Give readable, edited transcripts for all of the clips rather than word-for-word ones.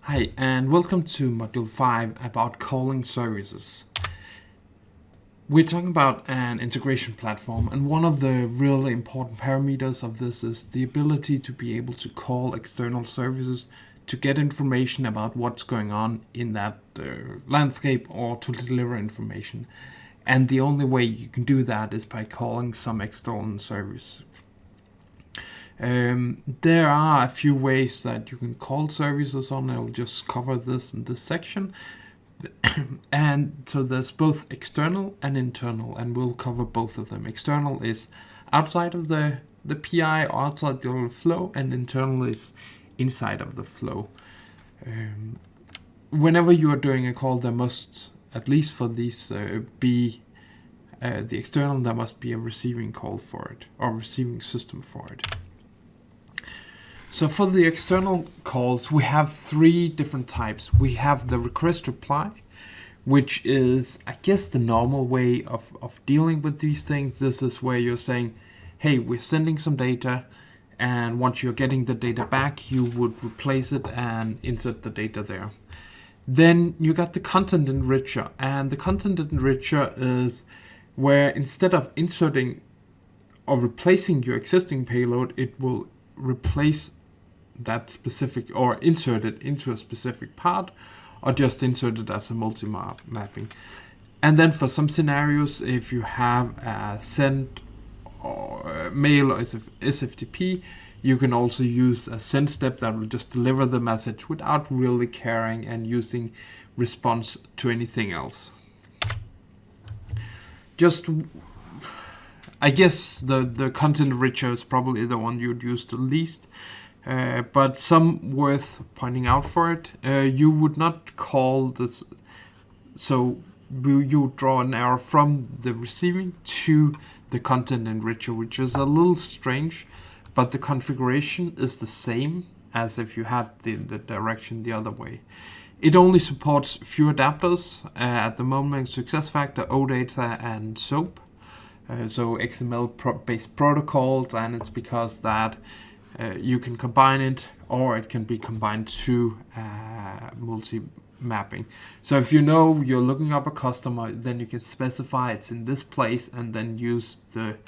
Hi, and welcome to Module 5 about calling services. We're talking about an integration platform, and one of the really important parameters of this is the ability to be able to call external services to get information about what's going on in that landscape or to deliver information. And the only way you can do that is by calling some external service. There are a few ways that you can call services on. I'll just cover this in this section. And so there's both external and internal, and we'll cover both of them. External is outside of the PI or outside the flow, and internal is inside of the flow. Whenever you are doing a call, there must, at least for these, be the external, there must be a receiving call for it, or receiving system for it. So for the external calls, we have three different types. We have the request reply, which is, I guess, the normal way of dealing with these things. This is where you're saying, hey, we're sending some data, and once you're getting the data back, you would replace it and insert the data there. Then you got the content enricher, and the content enricher is where instead of inserting or replacing your existing payload, it will replace that specific or insert it into a specific part, or just insert it as a multi-mapping. And then for some scenarios, if you have a send or mail or SFTP, you can also use a send step that will just deliver the message without really caring and using response to anything else. Just, I guess the content enricher is probably the one you'd use the least. But some worth pointing out for it. You would not call this, so you draw an arrow from the receiving to the content enricher, which is a little strange, but the configuration is the same as if you had the direction the other way. It only supports few adapters at the moment: SuccessFactors, OData, and SOAP. So XML-based protocols, and it's because that you can combine it, or it can be combined to multi-mapping. So if you know you're looking up a customer, then you can specify it's in this place and then use the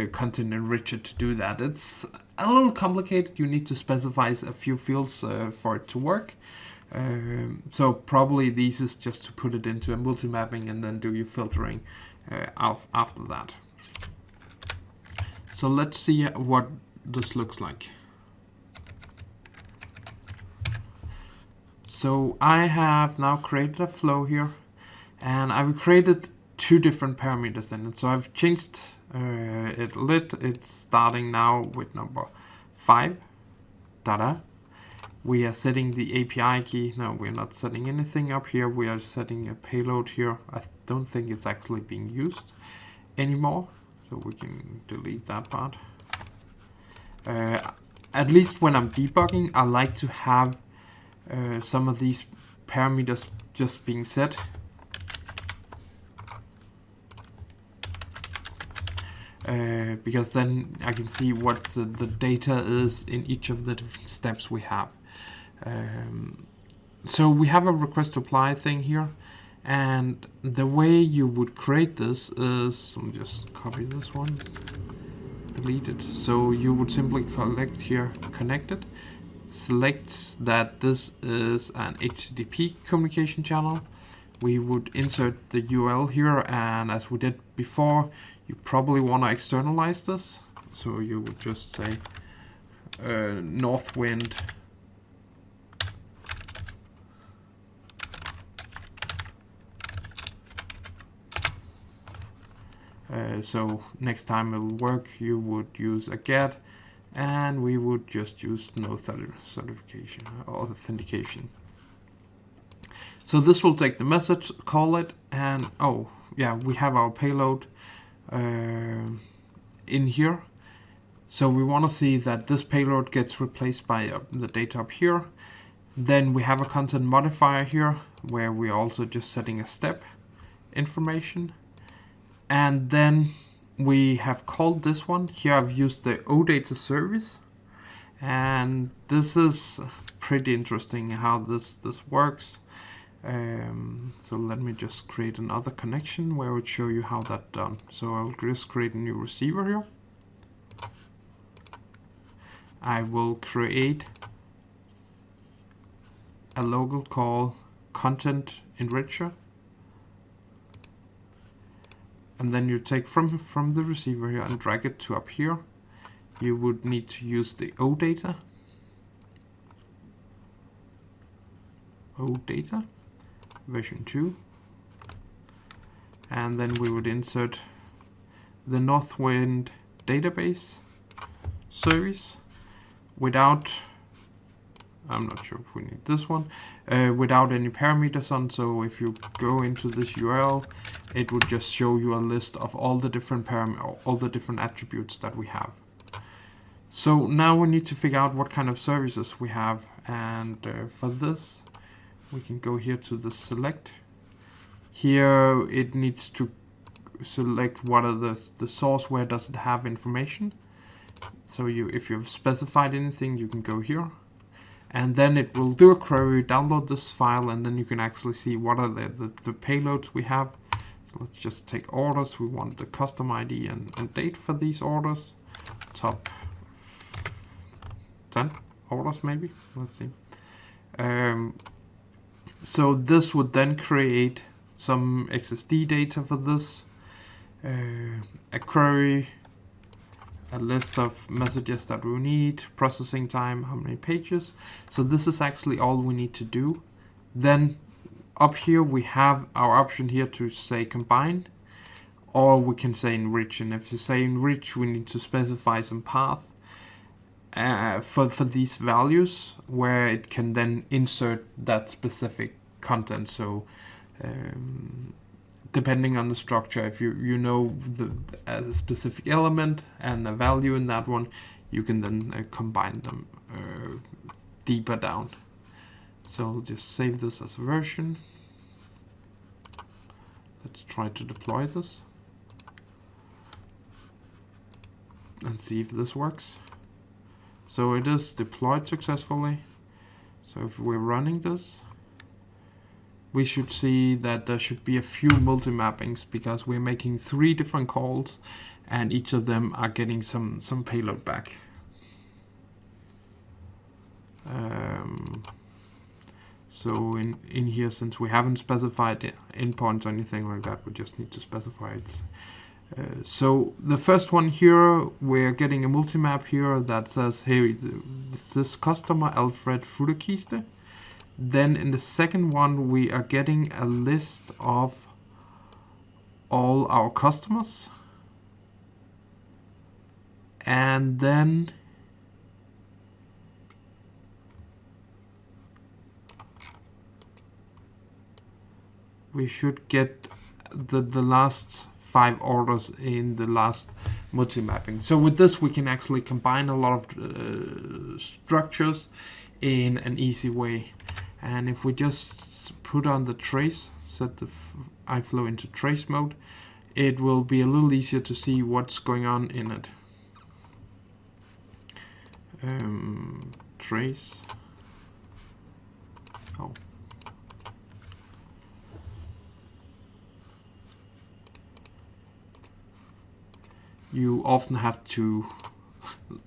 content enricher to do that. It's a little complicated. You need to specify a few fields for it to work. So probably this is just to put it into a multi-mapping and then do your filtering after that. So let's see what this looks like. So I have now created a flow here, and I've created two different parameters in it. So I've changed it lit. It's starting now with number 5 data. We are setting the API key. No, we're not setting anything up here. We are setting a payload here. I don't think it's actually being used anymore, so we can delete that part. At least when I'm debugging, I like to have some of these parameters just being set. Because then I can see what the data is in each of the different steps we have. So we have a request apply thing here, and the way you would create this is, let me just copy this one, delete it. So you would simply collect here, connected, select that this is an HTTP communication channel. We would insert the URL here, and as we did before, you probably want to externalize this. So you would just say Northwind so next time it'll work, you would use a get, and we would just use no certification or authentication. So this will take the message, call it, and oh yeah, we have our payload in here. So we want to see that this payload gets replaced by the data up here. Then we have a content modifier here, where we're also just setting a step information. And then we have called this one. Here I've used the OData service. And this is pretty interesting how this works. So let me just create another connection where I would show you how that's done. So I'll just create a new receiver here. I will create a local call content enricher, and then you take from the receiver here and drag it to up here. You would need to use the OData version 2, and then we would insert the Northwind database service without, I'm not sure if we need this one, without any parameters on. So if you go into this URL, it would just show you a list of all the different all the different attributes that we have. So now we need to figure out what kind of services we have, and for this we can go here to the select. Here it needs to select what are the source, where does it have information. So if you've specified anything, you can go here, and then it will do a query, download this file, and then you can actually see what are the payloads we have. So let's just take orders. We want the customer ID and date for these orders. Top 10 orders maybe. Let's see. So this would then create some XSD data for this, a query, a list of messages that we need, processing time, how many pages. So this is actually all we need to do. Then up here we have our option here to say combine, or we can say enrich. And if you say enrich, we need to specify some path for these values where it can then insert that specific content. So depending on the structure, if you know a specific element and a value in that one, you can then combine them deeper down. So I'll just save this as a version. Let's try to deploy this and see if this works. So it is deployed successfully. So if we're running this, we should see that there should be a few multi-mappings, because we're making 3 different calls and each of them are getting some payload back. So in here, since we haven't specified endpoints or anything like that, we just need to specify it. So the first one here, we're getting a multi-map here that says, hey, this customer Alfred Futterkiste. Then in the second one, we are getting a list of all our customers. And then we should get the last 5 orders in the last multi-mapping. So with this, we can actually combine a lot of structures in an easy way. And if we just put on the trace, set the iFlow into trace mode, it will be a little easier to see what's going on in it. Trace. Oh. You often have to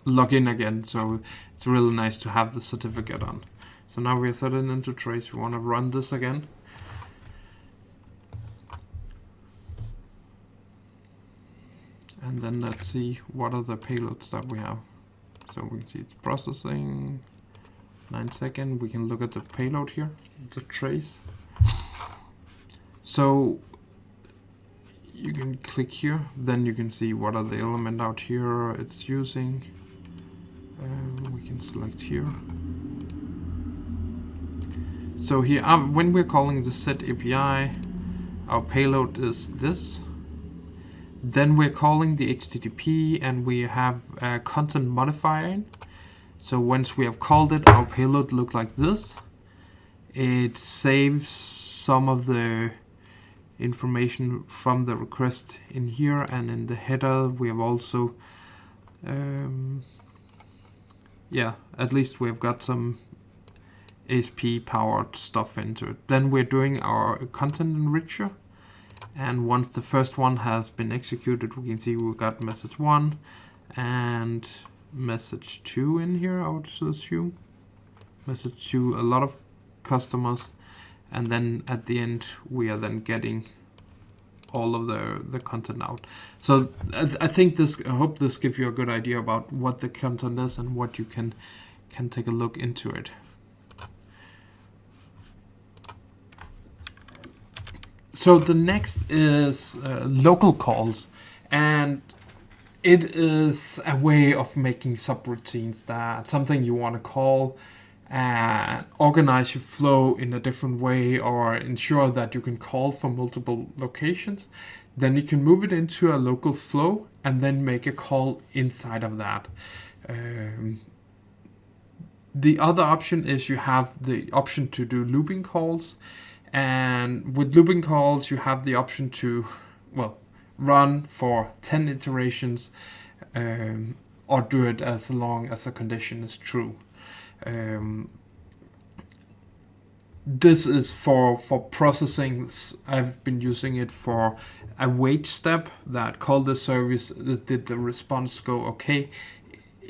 log in again, so it's really nice to have the certificate on. So now we are set it into trace. We want to run this again. And then let's see what are the payloads that we have. So we can see it's processing, 9 seconds. We can look at the payload here, the trace. So you can click here, then you can see what are the element out here it's using. We can select here. So here, when we're calling the set API, our payload is this. Then we're calling the HTTP and we have a content modifier. So once we have called it, our payload look like this. It saves some of the information from the request in here, and in the header we have also yeah, at least we have got some ASP powered stuff into it. Then we're doing our content enricher. And once the first one has been executed, we can see we got message 1 and message 2 in here, I would assume. Message 2, a lot of customers. And then at the end, we are then getting all of the content out. So I think this, I hope this gives you a good idea about what the content is and what you can take a look into it. So the next is local calls, and it is a way of making subroutines, that something you want to call and organize your flow in a different way, or ensure that you can call from multiple locations. Then you can move it into a local flow and then make a call inside of that. The other option is you have the option to do looping calls. And with looping calls, you have the option to, well, run for 10 iterations or do it as long as a condition is true. This is for processing. I've been using it for a wait step that called the service. Did the response go okay?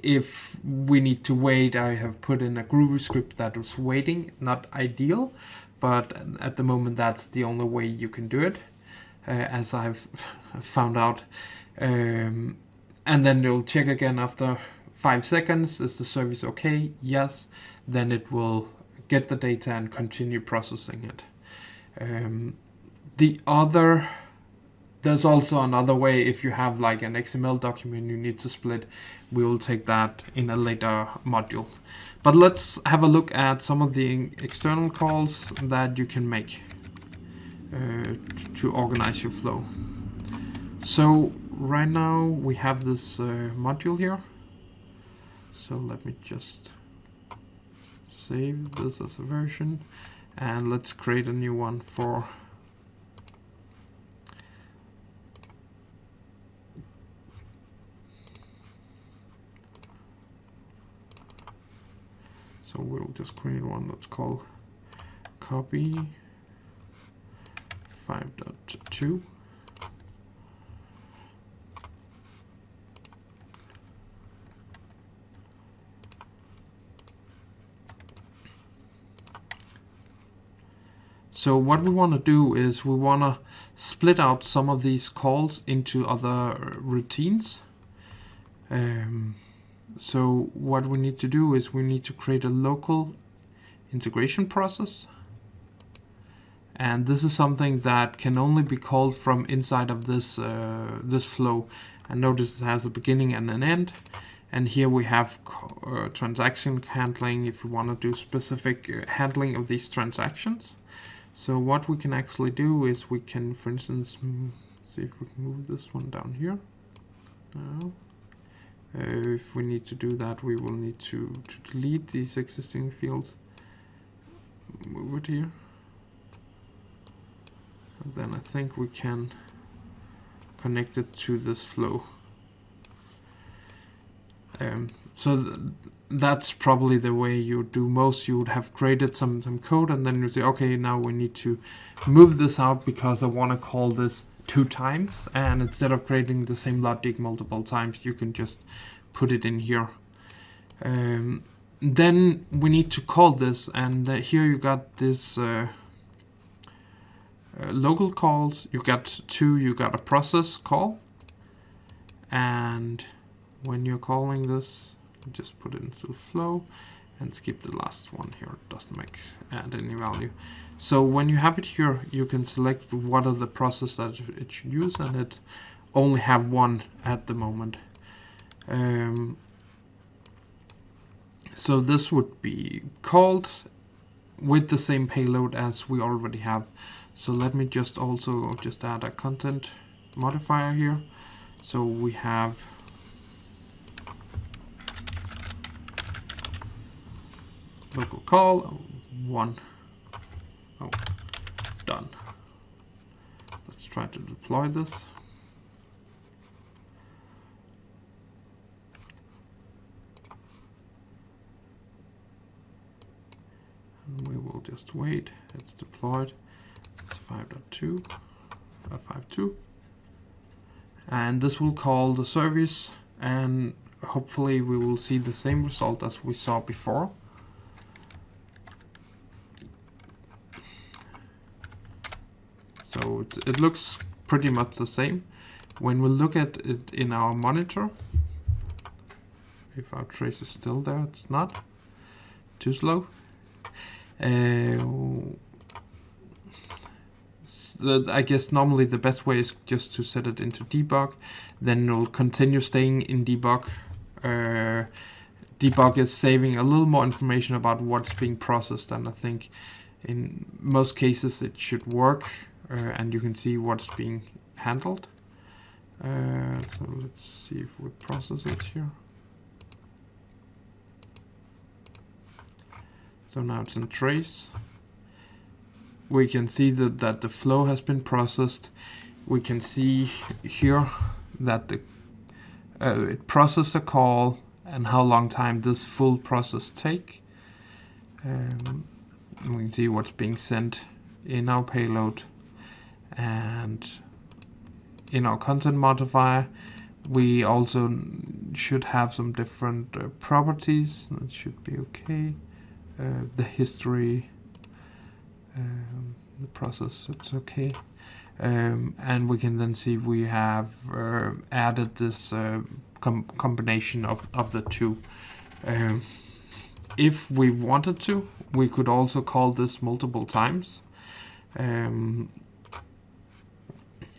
If we need to wait, I have put in a Groovy script that was waiting. Not ideal, but at the moment that's the only way you can do it, as I've found out. And then it'll check again after 5 seconds. Is the service okay? Yes. Then it will get the data and continue processing it. There's also another way. If you have like an XML document you need to split, we will take that in a later module. But let's have a look at some of the external calls that you can make to organize your flow. So right now we have this module here. So let me just save this as a version, and let's create a new one for so we'll just create one that's called copy 5.2. So what we want to do is we want to split out some of these calls into other routines. So what we need to do is we need to create a local integration process. And this is something that can only be called from inside of this this flow. And notice it has a beginning and an end. And here we have transaction handling if we want to do specific handling of these transactions. So what we can actually do is we can, for instance, see if we can move this one down here. Now, if we need to do that, we will need to delete these existing fields. Move it here. And then I think we can connect it to this flow. That's probably the way you do most. You would have created some code, and then you say, okay, now we need to move this out because I want to call this 2 times. And instead of creating the same logic multiple times, you can just put it in here. Then we need to call this, and here you got this local calls. You got 2. You got a process call, and when you're calling this, just put it into the flow and skip the last one here. It doesn't add any value. So when you have it here, you can select what are the process that it should use, and it only have one at the moment. So this would be called with the same payload as we already have. So let me just also just add a content modifier here. So we have local call 1. Oh, done. Let's try to deploy this. just wait. It's deployed. It's 5.2, 5.2. And this will call the service, and hopefully we will see the same result as we saw before. So it looks pretty much the same. When we look at it in our monitor, if our trace is still there, it's not. Too slow. I guess normally the best way is just to set it into debug. Then it'll continue staying in debug. Debug is saving a little more information about what's being processed, and I think in most cases it should work, and you can see what's being handled. So let's see if we process it here. So now it's in trace. We can see that the flow has been processed. We can see here that it processes a call and how long time this full process take. We can see what's being sent in our payload, and in our content modifier we also should have some different properties. That should be okay. The history, the process, it's okay. And we can then see we have added this combination of the two. If we wanted to, we could also call this multiple times.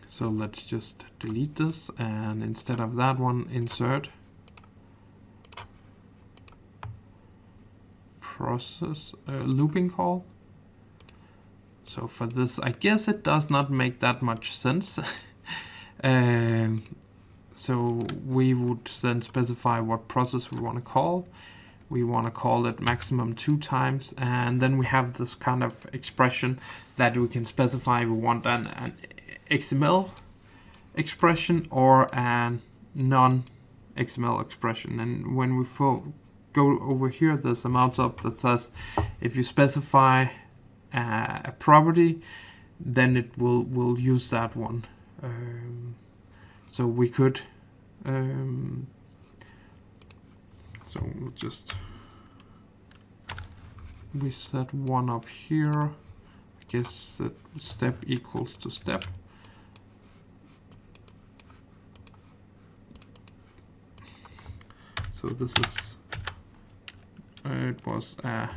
So let's just delete this, and instead of that one, insert process looping call. So for this, I guess it does not make that much sense. So we would then specify what process we want to call. We want to call it maximum 2 times, and then we have this kind of expression that we can specify. We want an XML expression or a non-XML expression. And when we go over here, there's a markup that says if you specify a property, then it will use that one. So we could so we'll just we set one up here. I guess that step equals to step. So this is it was a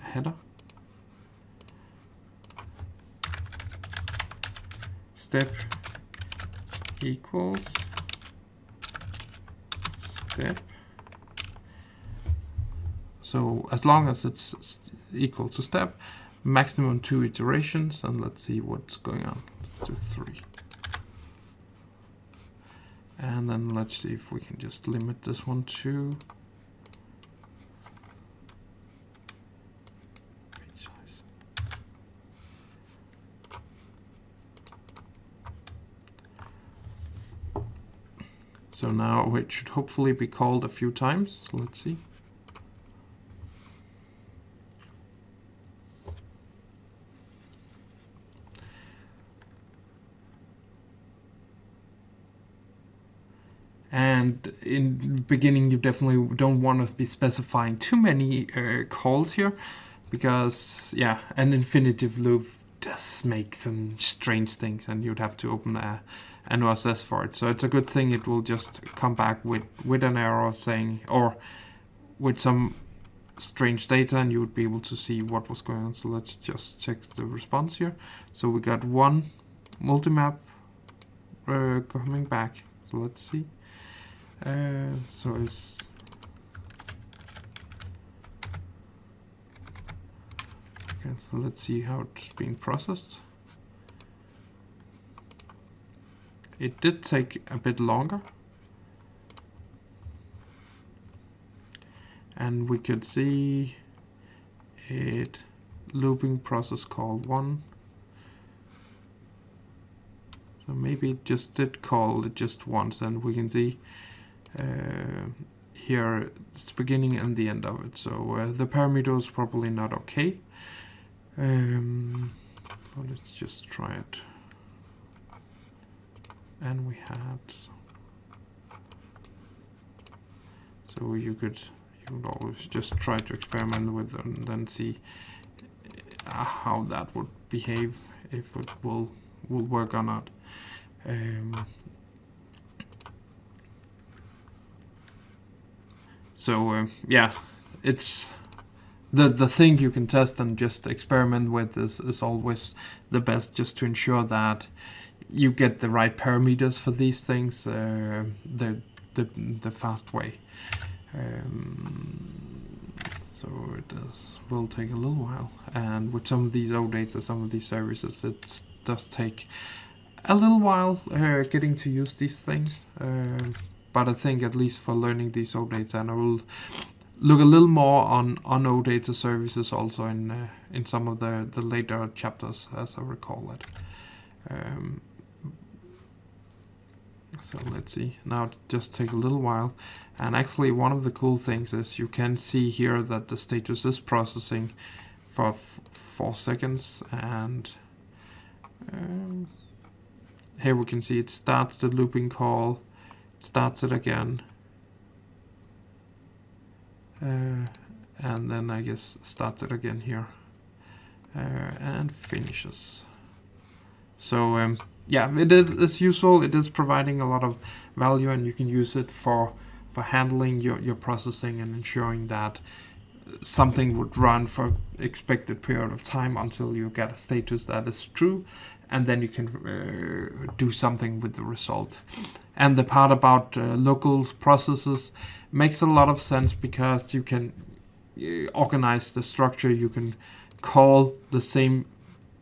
header. Step equals step. So as long as it's equal to step, maximum 2 iterations, and let's see what's going on. Let's do 3. And then let's see if we can just limit this one to page size. So now it should hopefully be called a few times. So let's see. And in the beginning, you definitely don't want to be specifying too many calls here, because yeah, an infinitive loop does make some strange things, and you'd have to open an OSS for it. So it's a good thing it will just come back with an error saying, or with some strange data, and you would be able to see what was going on. So let's just check the response here. So we got one multimap coming back. So let's see. So it's okay, so let's see how it's being processed. It did take a bit longer, and we could see it looping process call 1. So maybe it just did call it just once, and we can see here it's the beginning and the end of it. So the parameter is probably not okay. But let's just try it. And we had, so you could always just try to experiment with it and then see how that would behave, if it will work or not. Yeah, it's the thing you can test and just experiment with is always the best, just to ensure that you get the right parameters for these things the fast way. So it will take a little while, and with some of these OData, some of these services, it does take a little while getting to use these things. But I think at least for learning these OData, and I will look a little more on OData services also in some of the later chapters, as I recall it. So let's see. Now it just take a little while. And actually one of the cool things is you can see here that the status is processing for 4 seconds, and here we can see it starts the looping call, starts it again, and then I guess starts it again here, and finishes. So yeah, it's useful. It is providing a lot of value, and you can use it for handling your processing and ensuring that something would run for expected period of time until you get a status that is true, and then you can do something with the result. And the part about local processes makes a lot of sense, because you can organize the structure. You can call the same,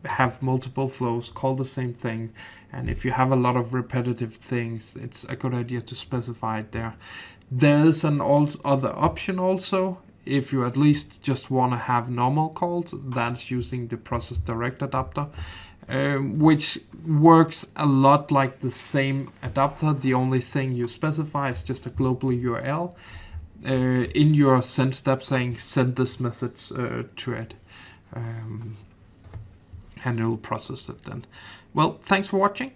have multiple flows, call the same thing, and if you have a lot of repetitive things, it's a good idea to specify it there. There is an other option also, if you at least just want to have normal calls, that's using the process direct adapter, which works a lot like the same adapter. The only thing you specify is just a global URL in your send step, saying send this message to it, and it will process it then. Well, thanks for watching.